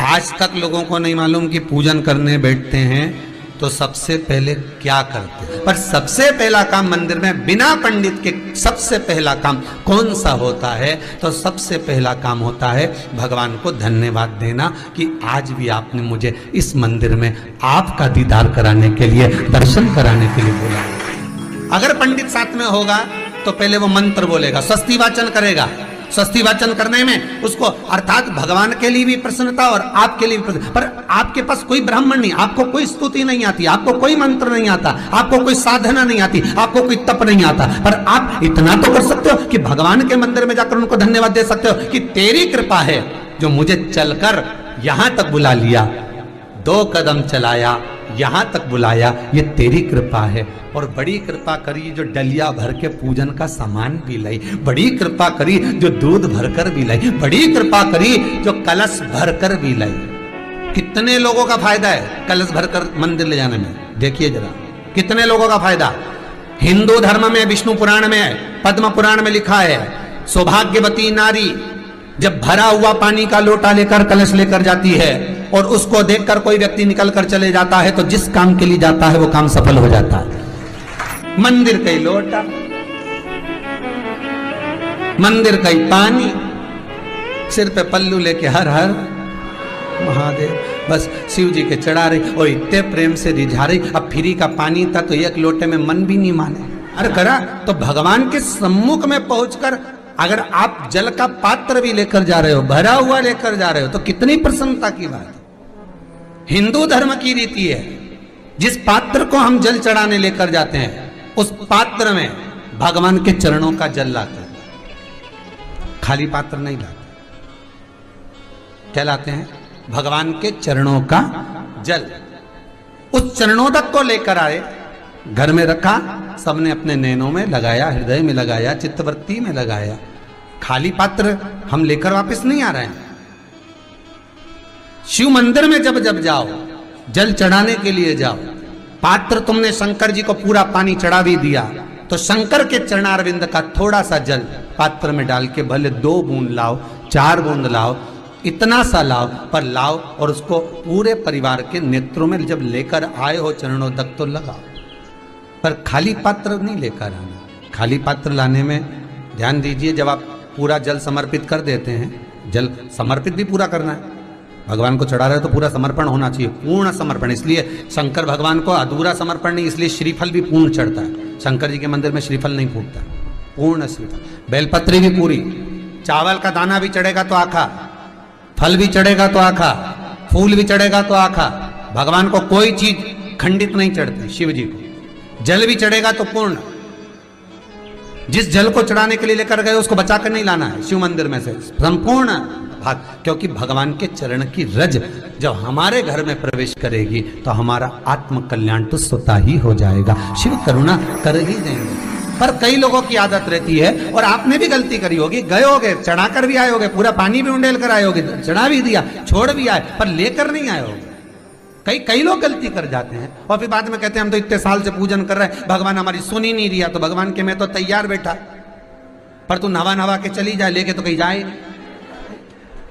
आज तक लोगों को नहीं मालूम कि पूजन करने बैठते हैं तो सबसे पहले क्या करते हैं। पर सबसे पहला काम मंदिर में बिना पंडित के सबसे पहला काम कौन सा होता है? तो सबसे पहला काम होता है भगवान को धन्यवाद देना कि आज भी आपने मुझे इस मंदिर में आपका दीदार कराने के लिए, दर्शन कराने के लिए बोला। अगर पंडित साथ में होगा तो पहले वो मंत्र बोलेगा, स्वस्ति वाचन करेगा। स्वस्ति वाचन करने में उसको अर्थात भगवान के लिए भी प्रसन्नता और आपके लिए भी प्रसन्नता। पर आपके पास कोई ब्राह्मण नहीं, आपको कोई स्तुति नहीं आती, आपको कोई मंत्र नहीं आता, आपको कोई साधना नहीं आती, आपको कोई तप नहीं आता, पर आप इतना तो कर सकते हो कि भगवान के मंदिर में जाकर उनको धन्यवाद दे सकते हो कि तेरी कृपा है जो मुझे चलकर यहां तक बुला लिया, 2 कदम चलाया, यहां तक बुलाया, ये तेरी कृपा है। और बड़ी कृपा करी जो डलिया भर के पूजन का सामान भी लाई, बड़ी कृपा करी जो दूध भरकर भी लाई, बड़ी कृपा करी जो कलश भरकर भी लाई। कितने लोगों का फायदा है कलश भरकर मंदिर ले जाने में? देखिए जरा कितने लोगों का फायदा। हिंदू धर्म में विष्णु पुराण में, पद्म पुराण में लिखा है, सौभाग्यवती नारी जब भरा हुआ पानी का लोटा लेकर कलश लेकर जाती है और उसको देखकर कोई व्यक्ति निकल कर चले जाता है तो जिस काम के लिए जाता है वो काम सफल हो जाता है। मंदिर का ही लोटा, मंदिर का ही पानी, सिर पे पल्लू लेके हर हर महादेव, बस शिव जी के चढ़ा रही और इतने प्रेम से रिझा रही। अब फ्री का पानी था तो एक लोटे में मन भी नहीं माने। अरे करा तो भगवान के सम्मुख में पहुंचकर अगर आप जल का पात्र भी लेकर जा रहे हो, भरा हुआ लेकर जा रहे हो, तो कितनी प्रसन्नता की बात है। हिंदू धर्म की रीति है, जिस पात्र को हम जल चढ़ाने लेकर जाते हैं उस पात्र में भगवान के चरणों का जल लाते हैं, खाली पात्र नहीं लाते। क्या लाते हैं? भगवान के चरणों का जल। उस चरणोदक को लेकर आए, घर में रखा, सबने अपने नैनों में लगाया, हृदय में लगाया, चित्तवृत्ति में लगाया। खाली पात्र हम लेकर वापस नहीं आ रहे हैं। शिव मंदिर में जब जब जाओ, जल चढ़ाने के लिए जाओ, पात्र तुमने शंकर जी को पूरा पानी चढ़ा भी दिया तो शंकर के चरणारविंद का थोड़ा सा जल पात्र में डाल के भले 2 बूंद लाओ, 4 बूंद लाओ, इतना सा लाओ, पर लाओ और उसको पूरे परिवार के नेत्रों में जब लेकर आए हो चरणोदक तो लगाओ। पर खाली पात्र नहीं लेकर आना। खाली पात्र लाने में ध्यान दीजिए, जब आप पूरा जल समर्पित कर देते हैं, जल समर्पित भी पूरा करना है, भगवान को चढ़ा रहे हो तो पूरा समर्पण होना चाहिए, पूर्ण समर्पण। इसलिए शंकर भगवान को अधूरा समर्पण नहीं, इसलिए श्रीफल भी पूर्ण चढ़ता है। शंकर जी के मंदिर में श्रीफल नहीं फूटता, पूर्ण श्रीफल। बेलपत्री भी पूरी, चावल का दाना भी चढ़ेगा तो आखा, फल भी चढ़ेगा तो आखा, फूल भी चढ़ेगा तो आखा। भगवान को कोई चीज खंडित नहीं चढ़ती, शिव जी को जल भी चढ़ेगा तो पूर्ण। जिस जल को चढ़ाने के लिए लेकर गए उसको बचा कर नहीं लाना है शिव मंदिर में से, संपूर्ण भाग। क्योंकि भगवान के चरण की रज जब हमारे घर में प्रवेश करेगी तो हमारा आत्म कल्याण तो स्वतः ही हो जाएगा, शिव करुणा कर ही देंगे। पर कई लोगों की आदत रहती है, और आपने भी गलती करी होगी, गए होगे, चढ़ाकर भी आए होगे, पूरा पानी भी उंडेल कर आए होगे, चढ़ा भी दिया, छोड़ भी आए, पर लेकर नहीं आए होगे। कई लोग गलती कर जाते हैं और फिर बाद में कहते हैं हम तो इतने साल से पूजन कर रहे हैं, भगवान हमारी सुन ही नहीं रिया। तो भगवान के मैं तो तैयार बैठा, पर तू नवा के चली जाए, लेके तो कहीं जाए।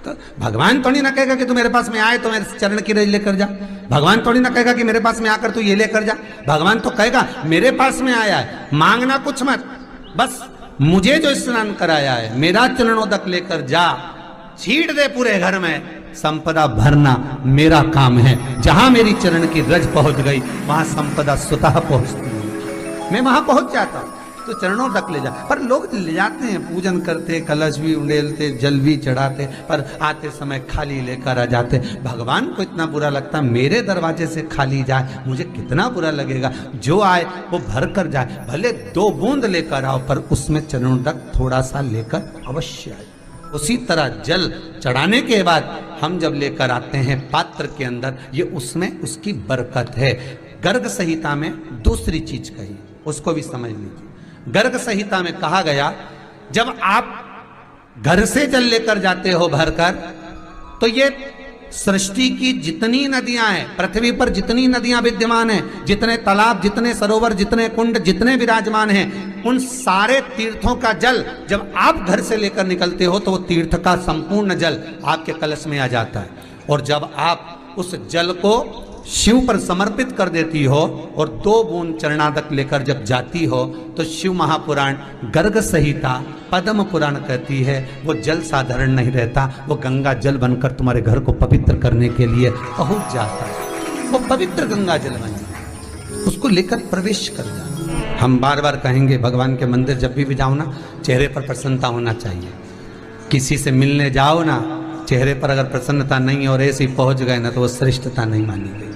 तो भगवान थोड़ी ना कहेगा कि तू मेरे पास में आए तो मेरे चरण की रज लेकर जा। भगवान थोड़ी ना कहेगा कि मेरे पास में आकर तू ये लेकर जा। भगवान तो कहेगा मेरे पास में आया है, मांगना कुछ मत, बस मुझे जो स्नान कराया है, मेरा चरणोदक लेकर जा, छीट दे पूरे घर में, संपदा भरना मेरा काम है। जहां मेरी चरण की रज पहुंच गई वहां संपदा स्वतः पहुंचती है, मैं वहां पहुंच जाता हूं। तो चरणों तक ले जा। पर लोग ले जाते हैं, पूजन करते, कलश भी उंडेलते, जल भी चढ़ाते, पर आते समय खाली लेकर आ जाते। भगवान को इतना बुरा लगता, मेरे दरवाजे से खाली जाए, मुझे कितना बुरा लगेगा। जो आए वो भर कर जाए, भले 2 बूंद लेकर आओ, पर उसमें चरणों तक थोड़ा सा लेकर अवश्य आए। उसी तरह जल चढ़ाने के बाद हम जब लेकर आते हैं पात्र के अंदर, ये उसमें उसकी बरकत है। गर्ग संहिता में दूसरी चीज कही, उसको भी समझ लीजिए। गर्ग संहिता में कहा गया, जब आप घर से जल लेकर जाते हो भरकर, तो ये सृष्टि की जितनी नदियां हैं, पृथ्वी पर जितनी नदियां विद्यमान हैं, जितने तालाब, जितने सरोवर, जितने कुंड, जितने विराजमान हैं, उन सारे तीर्थों का जल जब आप घर से लेकर निकलते हो तो वो तीर्थ का संपूर्ण जल आपके कलश में आ जाता है। और जब आप उस जल को शिव पर समर्पित कर देती हो और 2 बूंद चरणादक लेकर जब जाती हो तो शिव महापुराण गर्ग संहिता पद्म पुराण कहती है वो जल साधारण नहीं रहता, वो गंगा जल बनकर तुम्हारे घर को पवित्र करने के लिए पहुंच जाता है। वो पवित्र गंगा जल बन जाए, उसको लेकर प्रवेश कर जाए। हम बार बार कहेंगे भगवान के मंदिर जब भी जाओ ना, चेहरे पर प्रसन्नता होना चाहिए। किसी से मिलने जाओ ना, चेहरे पर अगर प्रसन्नता नहीं और ऐसे ही पहुंच गए ना तो वो श्रेष्ठता नहीं मानी गई।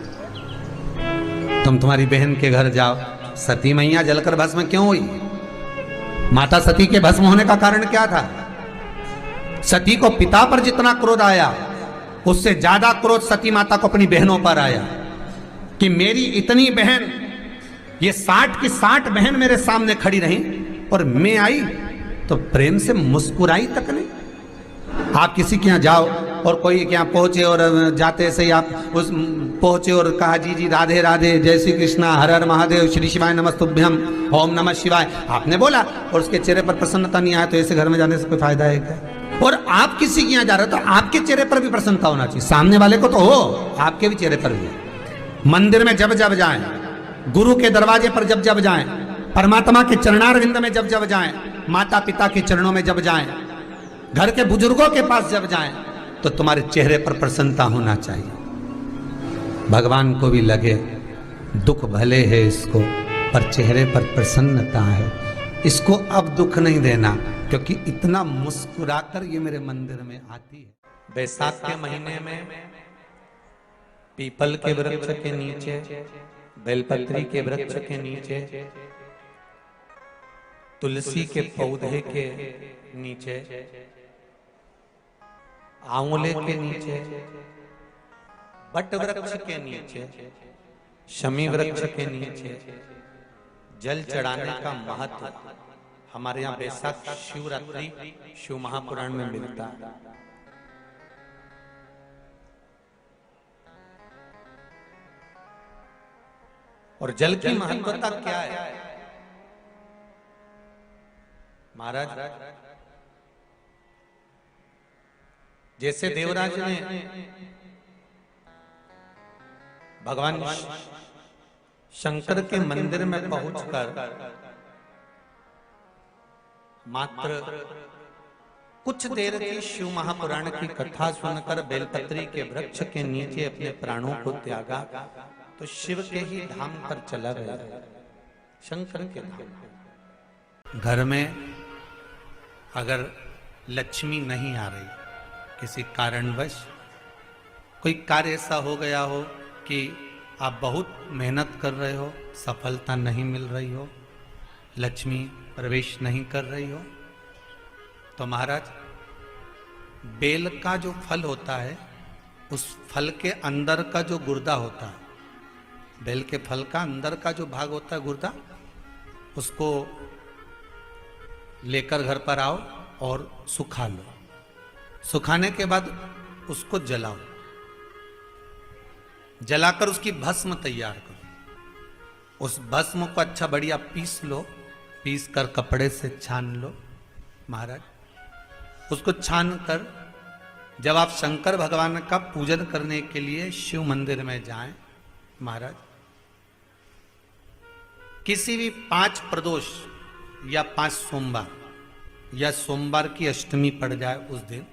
तुम तुम्हारी बहन के घर जाओ, सती मैया जलकर भस्म क्यों हुई? माता सती के भस्म होने का कारण क्या था? सती को पिता पर जितना क्रोध आया उससे ज्यादा क्रोध सती माता को अपनी बहनों पर आया कि मेरी इतनी बहन, ये 60 की 60 बहन मेरे सामने खड़ी रही और मैं आई तो प्रेम से मुस्कुराई तक नहीं। आप किसी के यहाँ जाओ और कोई के यहाँ पहुंचे और जाते से ही आप उस पहुंचे और कहा जी जी राधे राधे, जय श्री कृष्णा, हर हर महादेव, श्री शिवाय नमस्तुभ्यम, ओम नमः शिवाय आपने बोला और उसके चेहरे पर प्रसन्नता नहीं आया तो ऐसे घर में जाने से कोई फायदा है क्या? और आप किसी के यहाँ जा रहे हो तो आपके चेहरे पर भी प्रसन्नता होना चाहिए, सामने वाले को तो हो, आपके भी चेहरे पर भी। मंदिर में जब जब जाएं, गुरु के दरवाजे पर जब जब जाएं, परमात्मा के चरणारविंद में जब जब जाएं, माता पिता के चरणों में जब जाएं, घर के बुजुर्गों के पास जब जाएं तो तुम्हारे चेहरे पर प्रसन्नता होना चाहिए। भगवान को भी लगे दुख भले है इसको पर चेहरे पर प्रसन्नता है, इसको अब दुख नहीं देना क्योंकि इतना मुस्कुराकर ये मेरे मंदिर में आती है। बैसाख के महीने में पीपल के वृक्ष के नीचे, बेलपत्री के वृक्ष के नीचे, तुलसी के पौधे के नीचे, आंवले के नीचे, बट वृक्ष के नीचे, शमी वृक्ष के नीचे जल चढ़ाने का महत्व हमारे यहाँ बैसाख शिवरात्रि शिव महापुराण में मिलता है। और जल की महत्वता क्या है महाराज? जैसे देवराज ने भगवान शंकर के मंदिर में पहुंचकर मात्र कुछ देर की शिव महापुराण की कथा सुनकर बेलपत्री के वृक्ष के नीचे अपने प्राणों को त्यागा तो शिव के ही धाम पर चला गया, शंकर के धाम। घर में अगर लक्ष्मी नहीं आ रही, किसी कारणवश कोई कार्य ऐसा हो गया हो कि आप बहुत मेहनत कर रहे हो, सफलता नहीं मिल रही हो, लक्ष्मी प्रवेश नहीं कर रही हो, तो महाराज बेल का जो फल होता है उस फल के अंदर का जो गुर्दा होता है, बेल के फल का अंदर का जो भाग होता है गुर्दा, उसको लेकर घर पर आओ और सुखा लो। सुखाने के बाद उसको जलाओ, जलाकर उसकी भस्म तैयार करो। उस भस्म को अच्छा बढ़िया पीस लो, पीस कर कपड़े से छान लो महाराज। उसको छान कर जब आप शंकर भगवान का पूजन करने के लिए शिव मंदिर में जाएं महाराज, किसी भी 5 प्रदोष या 5 सोमवार या सोमवार की अष्टमी पड़ जाए उस दिन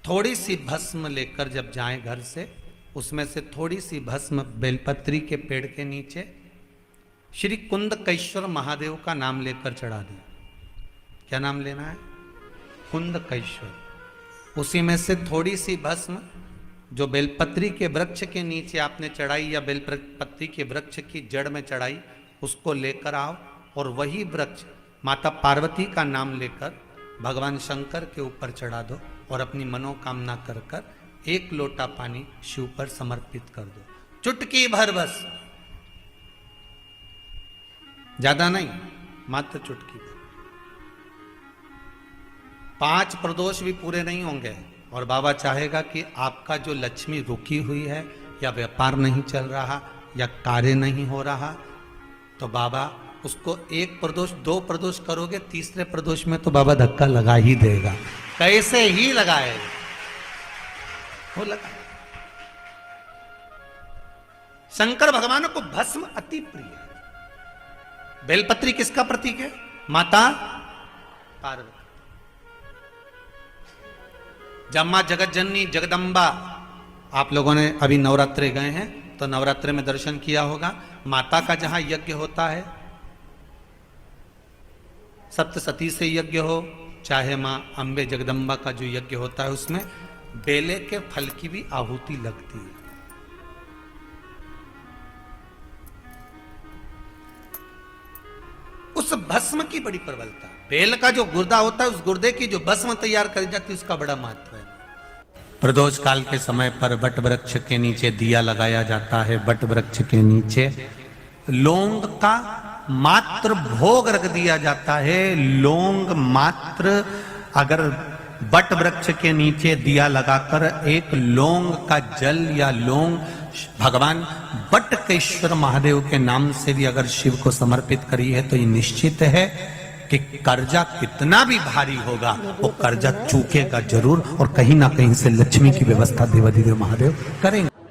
थोड़ी सी भस्म लेकर जब जाएं घर से, उसमें से थोड़ी सी भस्म बेलपत्री के पेड़ के नीचे श्री कुंदकेश्वर महादेव का नाम लेकर चढ़ा दें। क्या नाम लेना है? कुंदकेश्वर। उसी में से थोड़ी सी भस्म जो बेलपत्री के वृक्ष के नीचे आपने चढ़ाई या बेलपत्री के वृक्ष की जड़ में चढ़ाई, उसको लेकर आओ और वही वृक्ष माता पार्वती का नाम लेकर भगवान शंकर के ऊपर चढ़ा दो और अपनी मनोकामना कर कर 1 लोटा पानी शिव पर समर्पित कर दो। चुटकी भर बस, ज्यादा नहीं, मात्र चुटकी भर। 5 प्रदोष भी पूरे नहीं होंगे और बाबा चाहेगा कि आपका जो लक्ष्मी रुकी हुई है या व्यापार नहीं चल रहा या कार्य नहीं हो रहा, तो बाबा उसको 1 प्रदोष 2 प्रदोष करोगे, तीसरे प्रदोष में तो बाबा धक्का लगा ही देगा। कैसे ही लगाएगा वो लगा। शंकर भगवान को भस्म अति प्रिय है। बेलपत्री किसका प्रतीक है? माता पार्वती। जब मां जगत जननी जगदम्बा, आप लोगों ने अभी नवरात्रे गए हैं तो नवरात्रे में दर्शन किया होगा, माता का जहां यज्ञ होता है, सप्तसती से यज्ञ हो चाहे मां अंबे जगदम्बा का जो यज्ञ होता है, उसमें बेले के फल की भी आहुति लगती है। उस भस्म की बड़ी प्रबलता, बेल का जो गुर्दा होता है उस गुर्दे की जो भस्म तैयार करी जाती है उसका बड़ा महत्व है। प्रदोष काल के समय पर वट वृक्ष के नीचे दिया लगाया जाता है। वट वृक्ष के नीचे लौंग का मात्र भोग रख दिया जाता है। लौंग मात्र, अगर वट वृक्ष के नीचे दिया लगाकर एक लौंग का जल या लौंग भगवान बटकेश्वर महादेव के नाम से भी अगर शिव को समर्पित करी है तो ये निश्चित है कि कर्जा कितना भी भारी होगा वो कर्जा चूकेगा जरूर, और कहीं ना कहीं से लक्ष्मी की व्यवस्था देवाधिदेव महादेव करेंगे।